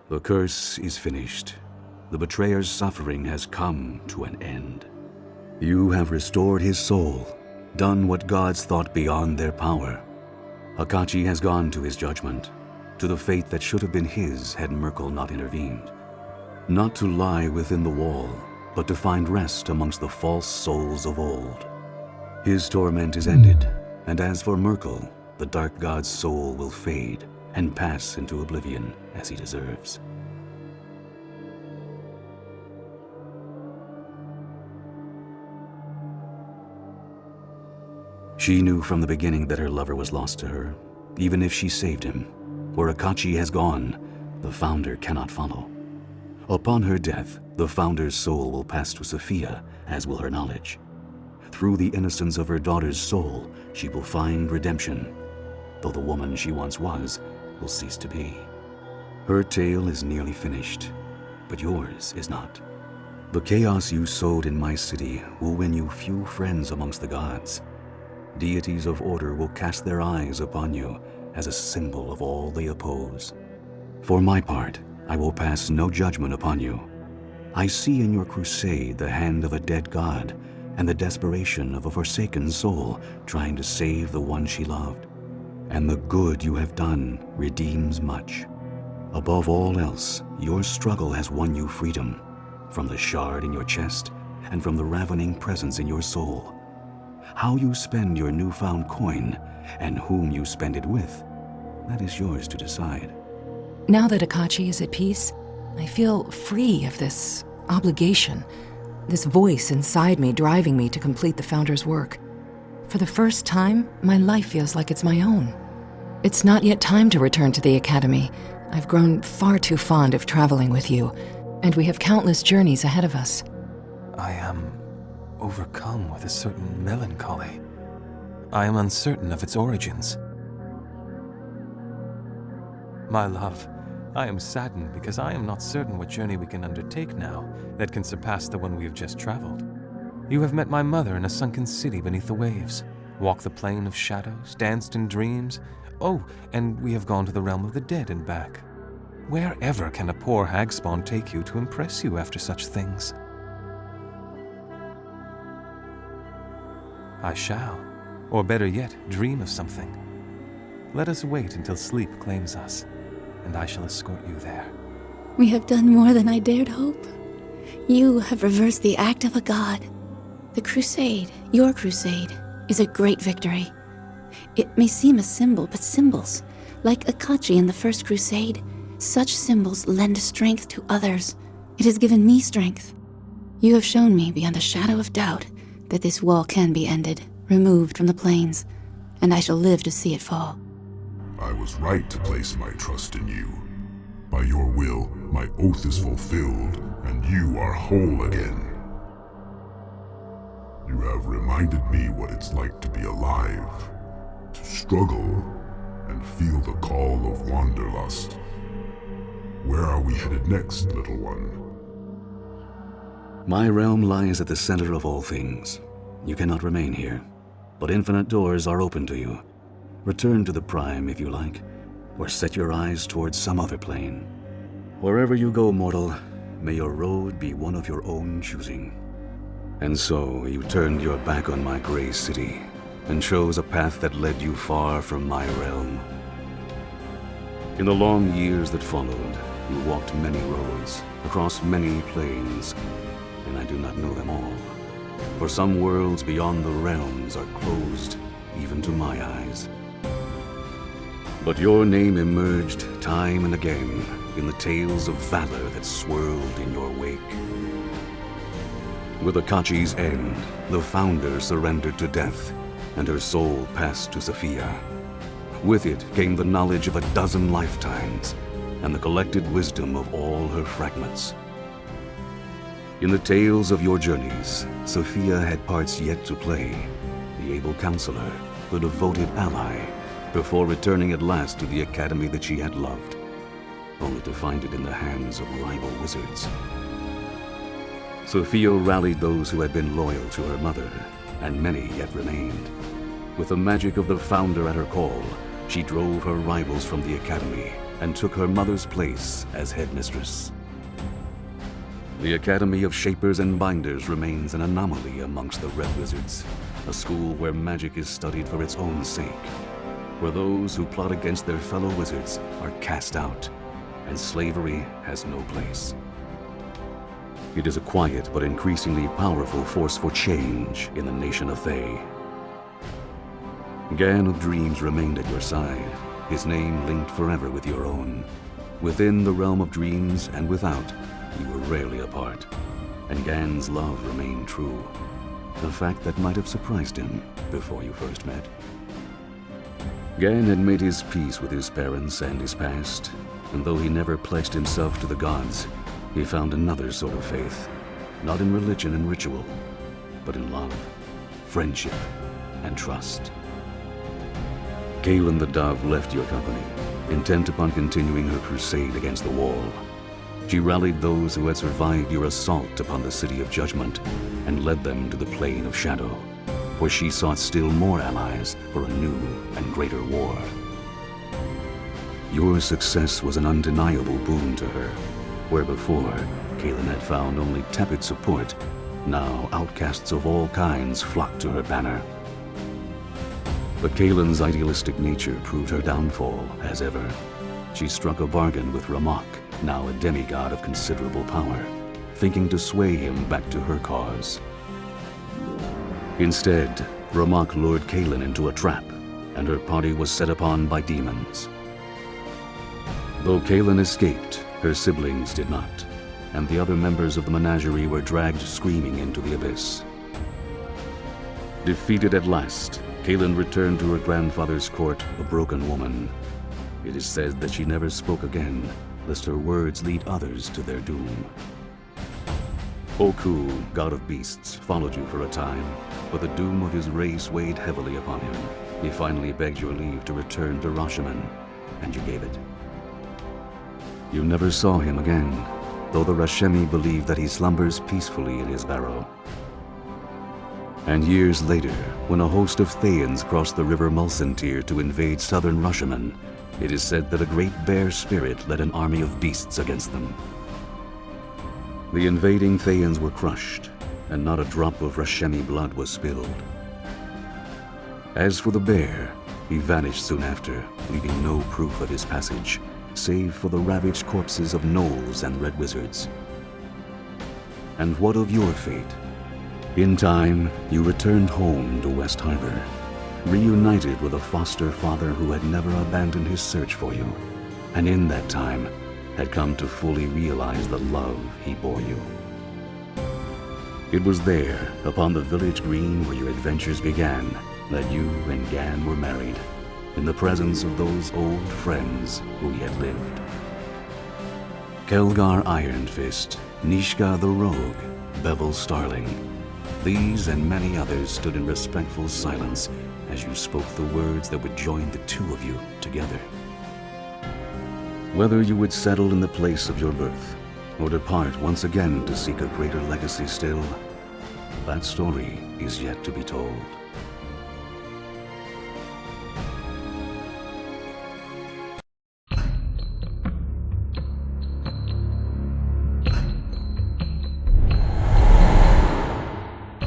The curse is finished. The betrayer's suffering has come to an end. You have restored his soul, done what gods thought beyond their power. Akachi has gone to his judgment, to the fate that should have been his had Merkel not intervened. Not to lie within the wall, but to find rest amongst the false souls of old. His torment is ended, and as for Merkel, the dark god's soul will fade and pass into oblivion as he deserves. She knew from the beginning that her lover was lost to her, even if she saved him. Where Akachi has gone, the Founder cannot follow. Upon her death, the Founder's soul will pass to Sofia, as will her knowledge. Through the innocence of her daughter's soul, she will find redemption, though the woman she once was will cease to be. Her tale is nearly finished, but yours is not. The chaos you sowed in my city will win you few friends amongst the gods. Deities of order will cast their eyes upon you as a symbol of all they oppose. For my part, I will pass no judgment upon you. I see in your crusade the hand of a dead god and the desperation of a forsaken soul trying to save the one she loved. And the good you have done redeems much. Above all else, your struggle has won you freedom, from the shard in your chest and from the ravening presence in your soul. How you spend your newfound coin and whom you spend it with, that is yours to decide. Now that Akachi is at peace, I feel free of this obligation, this voice inside me driving me to complete the Founder's work. For the first time, my life feels like it's my own. It's not yet time to return to the Academy. I've grown far too fond of traveling with you, and we have countless journeys ahead of us. I am overcome with a certain melancholy. I am uncertain of its origins. My love, I am saddened because I am not certain what journey we can undertake now that can surpass the one we have just traveled. You have met my mother in a sunken city beneath the waves, walked the plain of shadows, danced in dreams. Oh, and we have gone to the realm of the dead and back. Wherever can a poor hag spawn take you to impress you after such things? I shall, or better yet, dream of something. Let us wait until sleep claims us, and I shall escort you there. We have done more than I dared hope. You have reversed the act of a god. The crusade, your crusade, is a great victory. It may seem a symbol, but symbols, like Akachi in the First Crusade, such symbols lend strength to others. It has given me strength. You have shown me beyond a shadow of doubt that this wall can be ended, removed from the plains, and I shall live to see it fall. I was right to place my trust in you. By your will, my oath is fulfilled, and you are whole again. You have reminded me what it's like to be alive, to struggle, and feel the call of wanderlust. Where are we headed next, little one? My realm lies at the center of all things. You cannot remain here, but infinite doors are open to you. Return to the Prime if you like, or set your eyes towards some other plane. Wherever you go, mortal, may your road be one of your own choosing. And so you turned your back on my gray city, and chose a path that led you far from my realm. In the long years that followed, you walked many roads, across many plains, and I do not know them all. For some worlds beyond the realms are closed even to my eyes. But your name emerged time and again in the tales of valor that swirled in your wake. With Akachi's end, the Founder surrendered to death, and her soul passed to Sofia. With it came the knowledge of a dozen lifetimes, and the collected wisdom of all her fragments. In the tales of your journeys, Sofia had parts yet to play, the able counselor, the devoted ally, before returning at last to the academy that she had loved, only to find it in the hands of rival wizards. Sofia rallied those who had been loyal to her mother, and many yet remained. With the magic of the Founder at her call, she drove her rivals from the academy and took her mother's place as headmistress. The Academy of Shapers and Binders remains an anomaly amongst the Red Wizards, a school where magic is studied for its own sake, where those who plot against their fellow wizards are cast out, and slavery has no place. It is a quiet but increasingly powerful force for change in the nation of Thay. Gan of Dreams remained at your side, his name linked forever with your own. Within the realm of dreams and without, you were rarely apart, and Gan's love remained true, a fact that might have surprised him before you first met. Gan had made his peace with his parents and his past, and though he never pledged himself to the gods, he found another sort of faith, not in religion and ritual, but in love, friendship, and trust. Kaelen the Dove left your company, intent upon continuing her crusade against the wall. She rallied those who had survived your assault upon the City of Judgment and led them to the Plane of Shadow, where she sought still more allies for a new and greater war. Your success was an undeniable boon to her, where before Kaelen had found only tepid support. Now outcasts of all kinds flocked to her banner. But Kaelen's idealistic nature proved her downfall, as ever. She struck a bargain with Ramak, now a demigod of considerable power, thinking to sway him back to her cause. Instead, Ramak lured Kaelen into a trap, and her party was set upon by demons. Though Kaelen escaped, her siblings did not, and the other members of the menagerie were dragged screaming into the abyss. Defeated at last, Kaelen returned to her grandfather's court a broken woman. It is said that she never spoke again, lest her words lead others to their doom. Oku, god of beasts, followed you for a time, but the doom of his race weighed heavily upon him. He finally begged your leave to return to Rashomon, and you gave it. You never saw him again, though the Rashemi believe that he slumbers peacefully in his barrow. And years later, when a host of Thayans crossed the river Mulsantir to invade southern Rashomon, it is said that a great bear spirit led an army of beasts against them. The invading Thayans were crushed, and not a drop of Rashemi blood was spilled. As for the bear, he vanished soon after, leaving no proof of his passage, save for the ravaged corpses of gnolls and red wizards. And what of your fate? In time, you returned home to West Harbor, reunited with a foster father who had never abandoned his search for you, and in that time had come to fully realize the love he bore you. It was there, upon the village green where your adventures began, that you and Gan were married, in the presence of those old friends who yet lived. Kelgar Iron Fist, Nishka the Rogue, Bevel Starling. These and many others stood in respectful silence as you spoke the words that would join the two of you together. Whether you would settle in the place of your birth, or depart once again to seek a greater legacy still, that story is yet to be told.